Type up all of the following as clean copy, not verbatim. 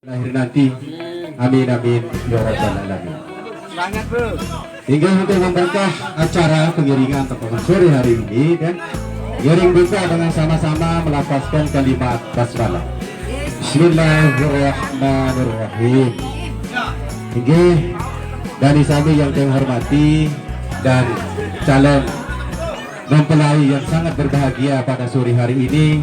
lahir nanti. Amin amin ya rabbal alamin. Semangat bro. Hingga untuk memberkah acara pengiringan potongan sore hari ini, dan giring buka dengan sama-sama melafazkan kalimat basmalah. Bismillahirrahmanirrahim. Hingga dari sami yang saya hormati dan calon mempelai yang sangat berbahagia pada sore hari ini,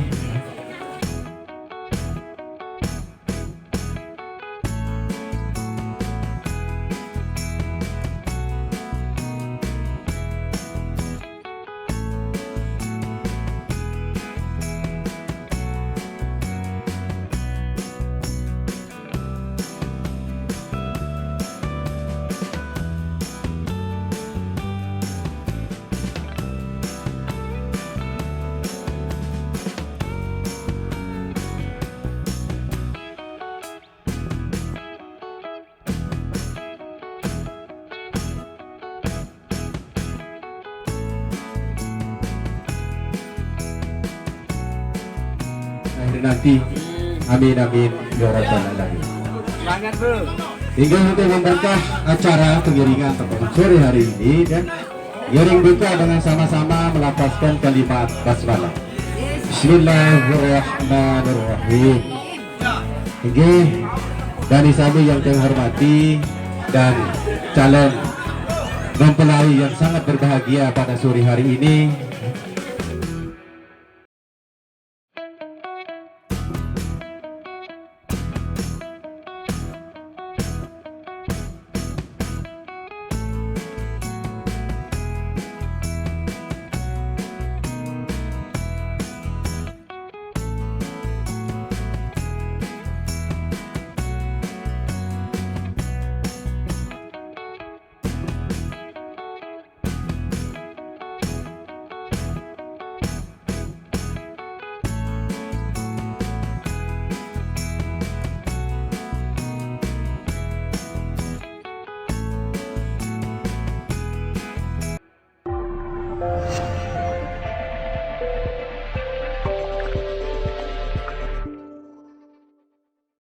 nanti. Amin amin ya rabbal alamin. Semangat bro. Hingga untuk memberkah acara pengiringan potongan sore hari ini, dan giring buka dengan sama-sama melafazkan kalimat basmalah. Bismillahirrahmanirrahim. Hingga dari sami yang saya hormati dan calon mempelai yang sangat berbahagia pada sore hari ini,